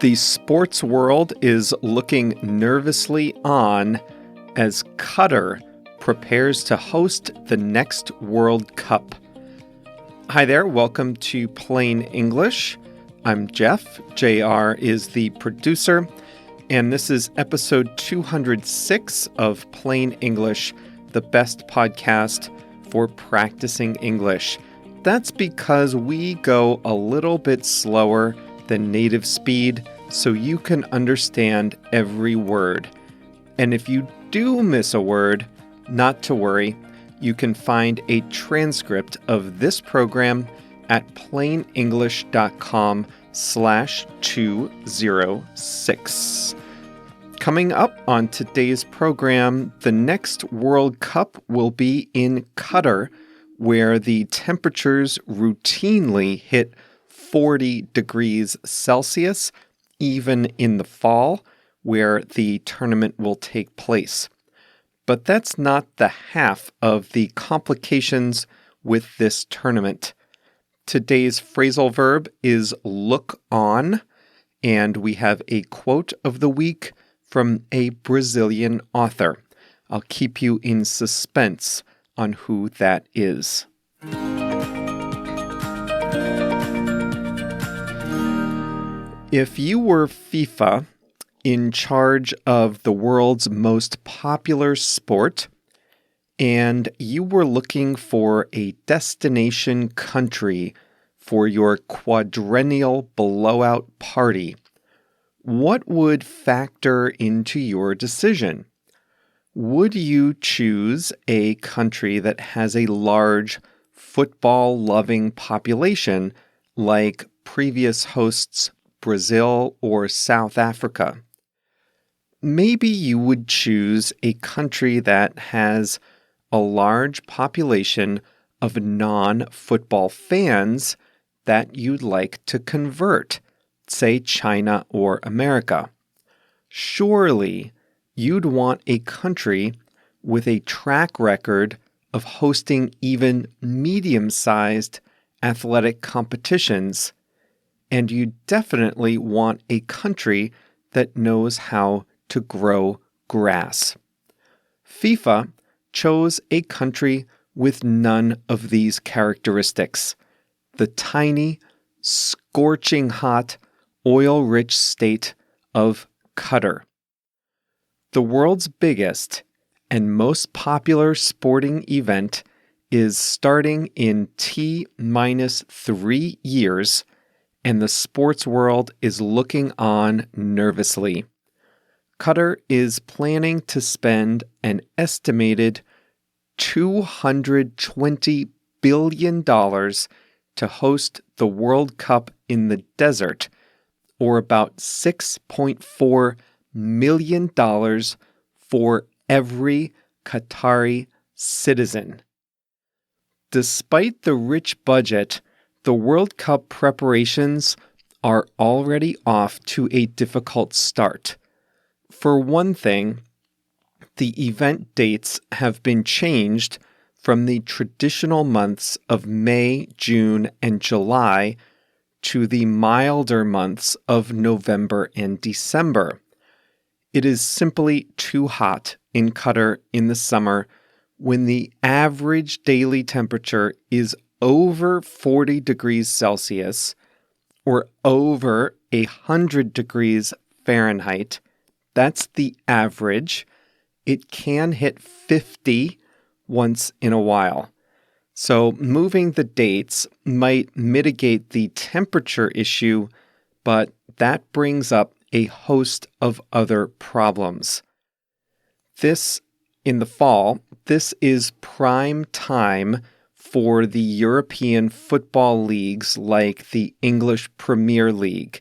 The sports world is looking nervously on as Qatar prepares to host the next World Cup. Hi there, welcome to Plain English. I'm Jeff. JR is the producer, and this is episode 206 of Plain English, the best podcast for practicing English. That's because we go a little bit slower than native speed, so you can understand every word. And if you do miss a word, not to worry, you can find a transcript of this program at plainenglish.com/206. Coming up on today's program, the next World Cup will be in Qatar, where the temperatures routinely hit 40 degrees Celsius, even in the fall, where the tournament will take place. But that's not the half of the complications with this tournament. Today's phrasal verb is look on, and we have a quote of the week from a Brazilian author. I'll keep you in suspense on who that is. If you were FIFA, in charge of the world's most popular sport, and you were looking for a destination country for your quadrennial blowout party, what would factor into your decision? Would you choose a country that has a large football-loving population like previous hosts Brazil or South Africa? Maybe you would choose a country that has a large population of non-football fans that you'd like to convert, say China or America. Surely, you'd want a country with a track record of hosting even medium-sized athletic competitions, and you definitely want a country that knows how to grow grass. FIFA chose a country with none of these characteristics. The tiny, scorching hot, oil-rich state of Qatar. The world's biggest and most popular sporting event is starting in T-3 years, and the sports world is looking on nervously. Qatar is planning to spend an estimated $220 billion to host the World Cup in the desert, or about $6.4 million for every Qatari citizen. Despite the rich budget, the World Cup preparations are already off to a difficult start. For one thing, the event dates have been changed from the traditional months of May, June, and July to the milder months of November and December. It is simply too hot in Qatar in the summer when the average daily temperature is over 40 degrees Celsius or over 100 degrees Fahrenheit. That's the average. It can hit 50 once in a while. So moving the dates might mitigate the temperature issue, but that brings up a host of other problems. In the fall, this is prime time for the European football leagues like the English Premier League.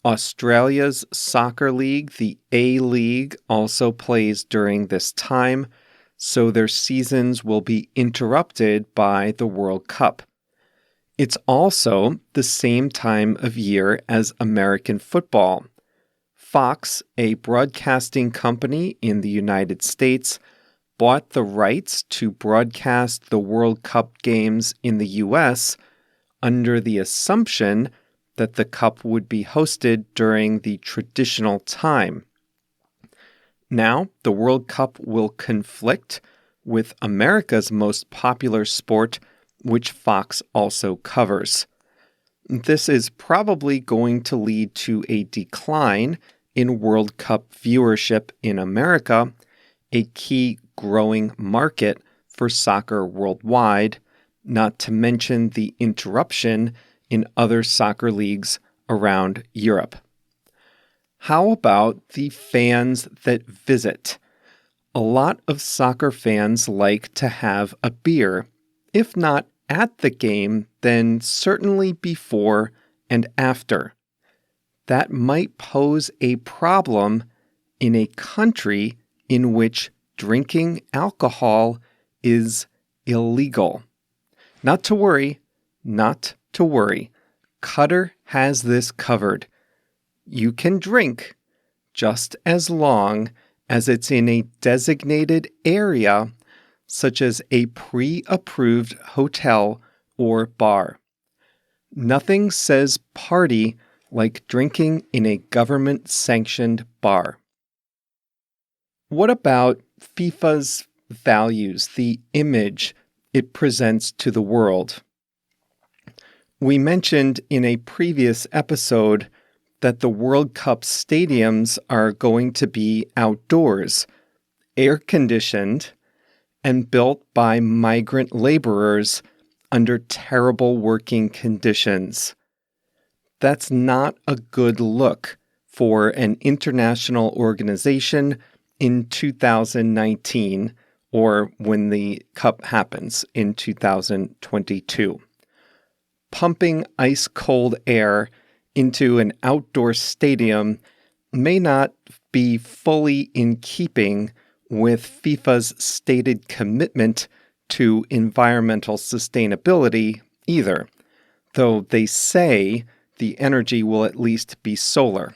Australia's soccer league, the A-League, also plays during this time, so their seasons will be interrupted by the World Cup. It's also the same time of year as American football. Fox, a broadcasting company in the United States, bought the rights to broadcast the World Cup games in the U.S. under the assumption that the Cup would be hosted during the traditional time. Now, the World Cup will conflict with America's most popular sport, which Fox also covers. This is probably going to lead to a decline in World Cup viewership in America, a key growing market for soccer worldwide, not to mention the interruption in other soccer leagues around Europe. How about the fans that visit? A lot of soccer fans like to have a beer, if not at the game, then certainly before and after. That might pose a problem in a country in which drinking alcohol is illegal. Not to worry. Qatar has this covered. You can drink just as long as it's in a designated area, such as a pre-approved hotel or bar. Nothing says party like drinking in a government-sanctioned bar. What about FIFA's values, the image it presents to the world? We mentioned in a previous episode that the World Cup stadiums are going to be outdoors, air-conditioned, and built by migrant laborers under terrible working conditions. That's not a good look for an international organization in 2019, or when the Cup happens in 2022. Pumping ice-cold air into an outdoor stadium may not be fully in keeping with FIFA's stated commitment to environmental sustainability either, though they say the energy will at least be solar.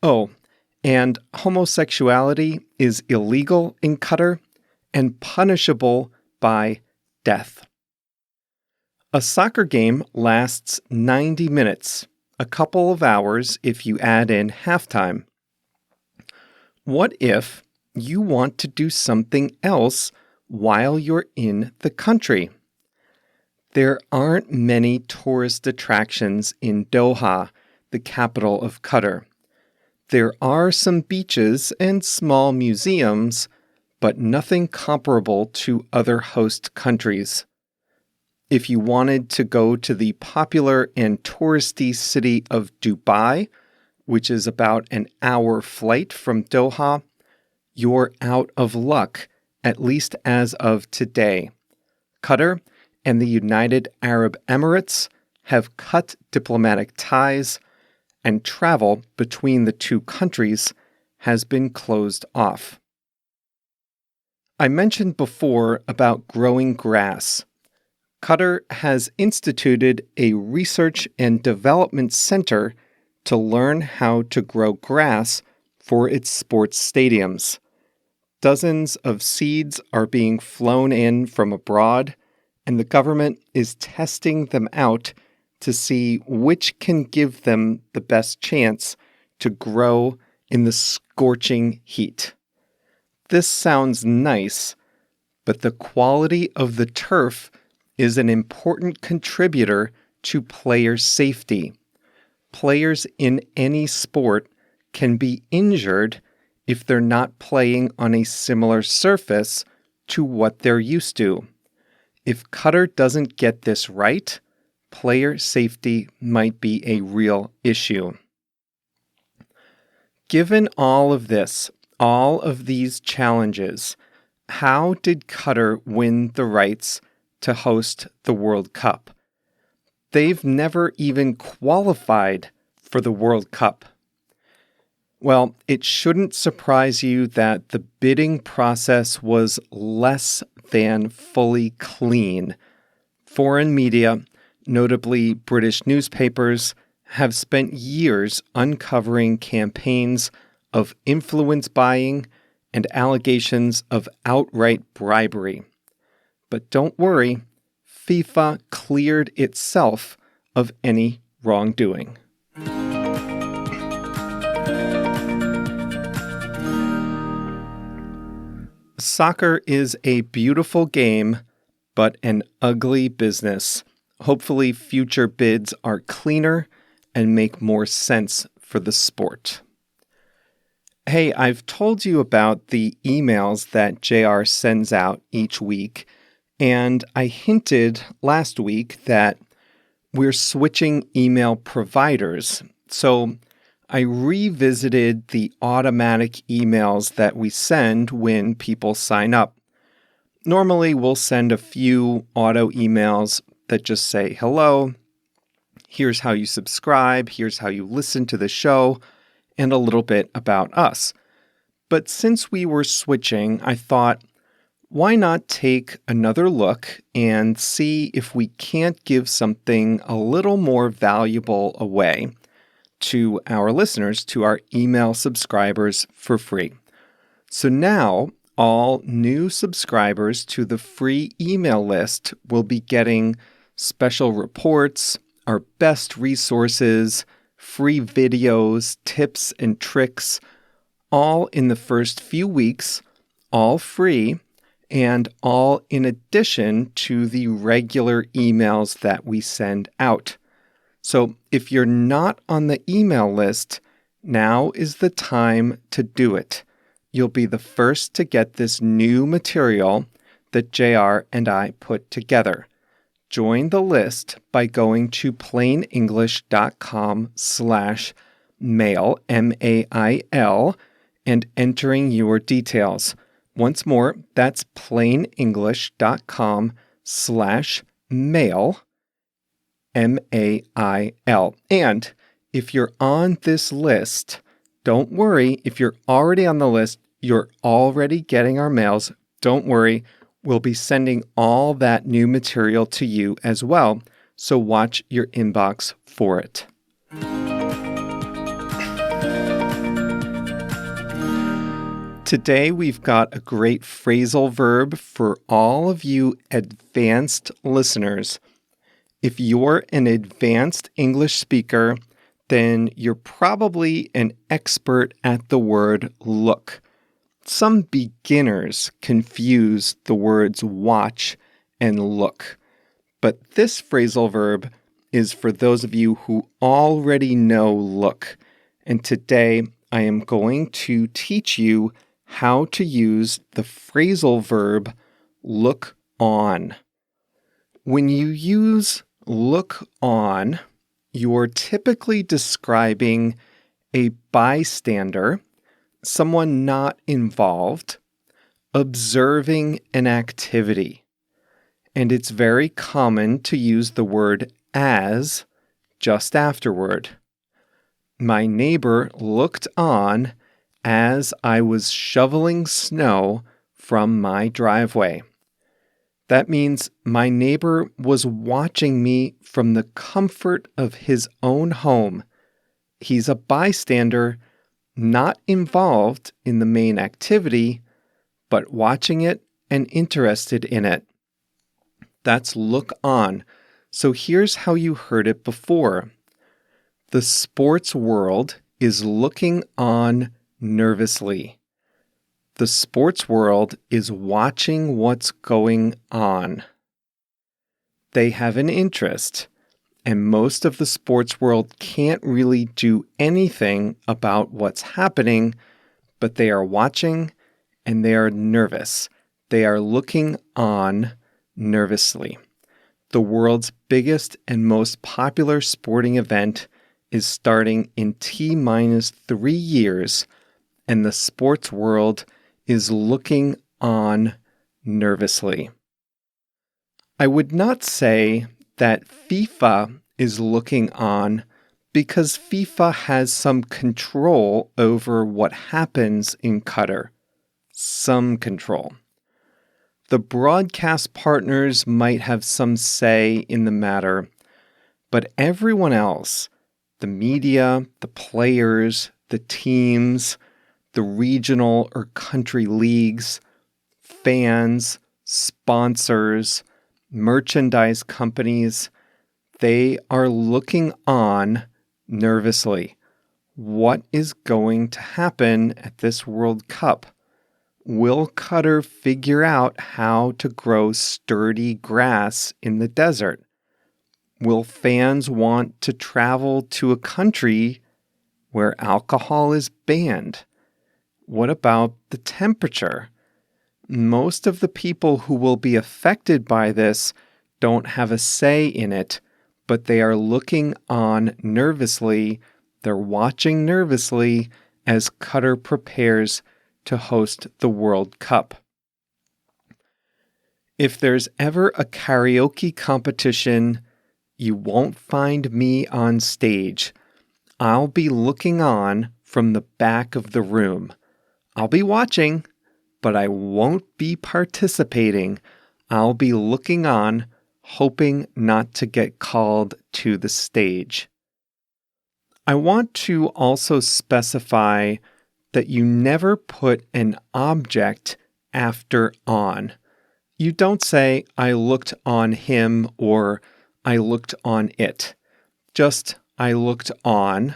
Oh, and homosexuality is illegal in Qatar and punishable by death. A soccer game lasts 90 minutes, a couple of hours if you add in halftime. What if you want to do something else while you're in the country? There aren't many tourist attractions in Doha, the capital of Qatar. There are some beaches and small museums, but nothing comparable to other host countries. If you wanted to go to the popular and touristy city of Dubai, which is about an hour flight from Doha, you're out of luck, at least as of today. Qatar and the United Arab Emirates have cut diplomatic ties, and travel between the two countries has been closed off. I mentioned before about growing grass. Qatar has instituted a research and development center to learn how to grow grass for its sports stadiums. Dozens of seeds are being flown in from abroad, and the government is testing them out to see which can give them the best chance to grow in the scorching heat. This sounds nice, but the quality of the turf is an important contributor to player safety. Players in any sport can be injured if they're not playing on a similar surface to what they're used to. If Qatar doesn't get this right, player safety might be a real issue. Given all of this, all of these challenges, how did Qatar win the rights to host the World Cup? They've never even qualified for the World Cup. Well, it shouldn't surprise you that the bidding process was less than fully clean. Foreign media, notably British newspapers, have spent years uncovering campaigns of influence buying and allegations of outright bribery. But don't worry, FIFA cleared itself of any wrongdoing. Soccer is a beautiful game, but an ugly business. Hopefully, future bids are cleaner and make more sense for the sport. Hey, I've told you about the emails that JR sends out each week, and I hinted last week that we're switching email providers. So I revisited the automatic emails that we send when people sign up. Normally, we'll send a few auto emails that just say, hello, here's how you subscribe, here's how you listen to the show, and a little bit about us. But since we were switching, I thought, why not take another look and see if we can't give something a little more valuable away to our listeners, to our email subscribers for free. So now, all new subscribers to the free email list will be getting special reports, our best resources, free videos, tips and tricks, all in the first few weeks, all free, and all in addition to the regular emails that we send out. So if you're not on the email list, now is the time to do it. You'll be the first to get this new material that JR and I put together. Join the list by going to plainenglish.com/mail, M-A-I-L, and entering your details. Once more, that's plainenglish.com/mail, M-A-I-L. And if you're on this list, don't worry. If you're already on the list, you're already getting our mails. Don't worry. We'll be sending all that new material to you as well. So watch your inbox for it. Today, we've got a great phrasal verb for all of you advanced listeners. If you're an advanced English speaker, then you're probably an expert at the word look. Some beginners confuse the words watch and look. But this phrasal verb is for those of you who already know look. And today, I am going to teach you how to use the phrasal verb look on. When you use look on, you're typically describing a bystander, someone not involved, observing an activity. And it's very common to use the word as just afterward. My neighbor looked on as I was shoveling snow from my driveway. That means my neighbor was watching me from the comfort of his own home. He's a bystander, not involved in the main activity, but watching it and interested in it. That's look on. So here's how you heard it before. The sports world is looking on nervously. The sports world is watching what's going on. They have an interest, and most of the sports world can't really do anything about what's happening, but they are watching and they are nervous. They are looking on nervously. The world's biggest and most popular sporting event is starting in T-3 years, and the sports world is looking on nervously. I would not say that FIFA is looking on because FIFA has some control over what happens in Qatar. Some control. The broadcast partners might have some say in the matter, but everyone else, the media, the players, the teams, the regional or country leagues, fans, sponsors, merchandise companies, They are looking on nervously. What is going to happen at this World Cup? Will Qatar figure out how to grow sturdy grass in the desert? Will fans want to travel to a country where alcohol is banned? What about the temperature? Most of the people who will be affected by this don't have a say in it, but they are looking on nervously. They're watching nervously as Qatar prepares to host the World Cup. If there's ever a karaoke competition, you won't find me on stage. I'll be looking on from the back of the room. I'll be watching, but I won't be participating. I'll be looking on, hoping not to get called to the stage. I want to also specify that you never put an object after on. You don't say, I looked on him or I looked on it. Just, I looked on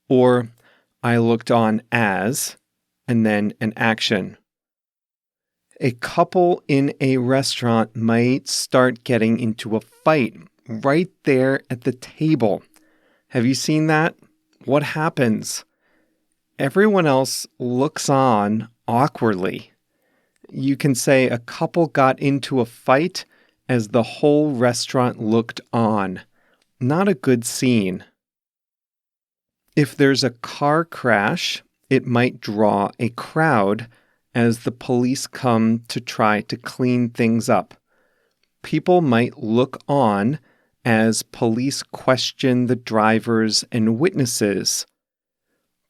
or I looked on as, and then an action. A couple in a restaurant might start getting into a fight right there at the table. Have you seen that? What happens? Everyone else looks on awkwardly. You can say a couple got into a fight as the whole restaurant looked on. Not a good scene. If there's a car crash, it might draw a crowd as the police come to try to clean things up. People might look on as police question the drivers and witnesses.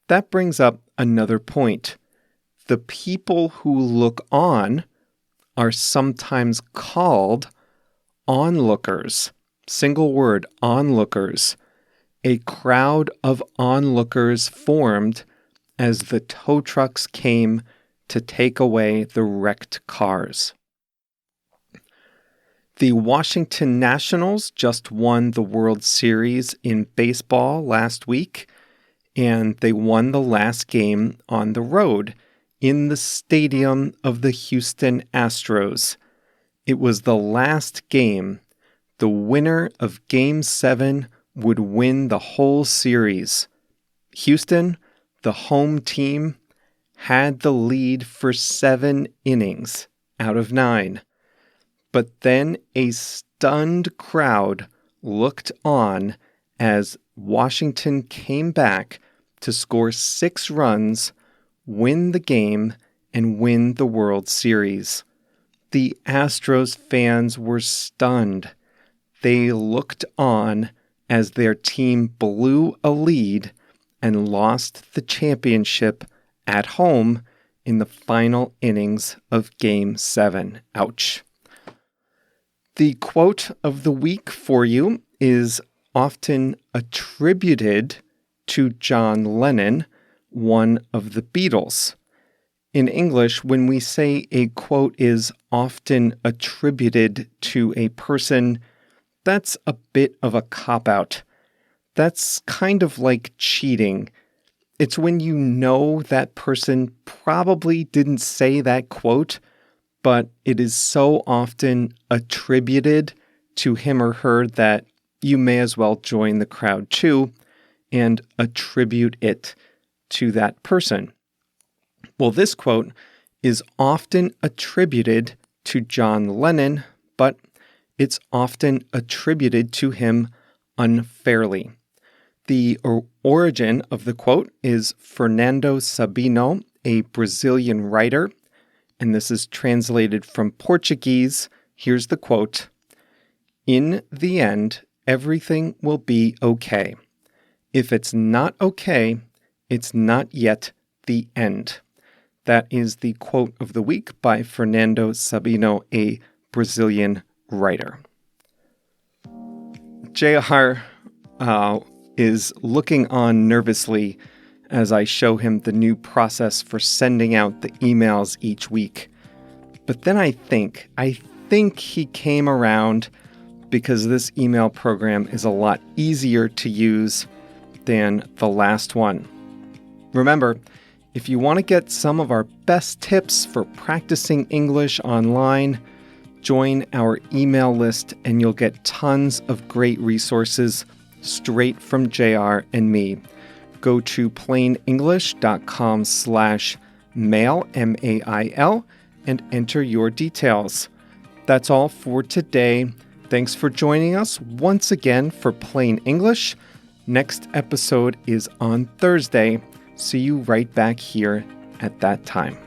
That brings up another point. The people who look on are sometimes called onlookers. Single word, onlookers. A crowd of onlookers formed as the tow trucks came to take away the wrecked cars. The Washington Nationals just won the World Series in baseball last week, and they won the last game on the road in the stadium of the Houston Astros. It was the last game. The winner of Game 7 would win the whole series. Houston, the home team, had the lead for 7 innings out of 9. But then a stunned crowd looked on as Washington came back to score 6 runs, win the game, and win the World Series. The Astros fans were stunned. They looked on as their team blew a lead and lost the championship at home in the final innings of Game 7. Ouch. The quote of the week for you is often attributed to John Lennon, one of the Beatles. In English, when we say a quote is often attributed to a person, that's a bit of a cop-out. That's kind of like cheating. It's when you know that person probably didn't say that quote, but it is so often attributed to him or her that you may as well join the crowd too and attribute it to that person. Well, this quote is often attributed to John Lennon, but it's often attributed to him unfairly. The origin of the quote is Fernando Sabino, a Brazilian writer, and this is translated from Portuguese. Here's the quote: "In the end, everything will be okay. If it's not okay, it's not yet the end." That is the quote of the week by Fernando Sabino, a Brazilian writer. JR is looking on nervously as I show him the new process for sending out the emails each week. But then I think he came around because this email program is a lot easier to use than the last one. Remember, if you want to get some of our best tips for practicing English online, join our email list and you'll get tons of great resources straight from JR and me. Go to plainenglish.com/mail, M-A-I-L, and enter your details. That's all for today. Thanks for joining us once again for Plain English. Next episode is on Thursday. See you right back here at that time.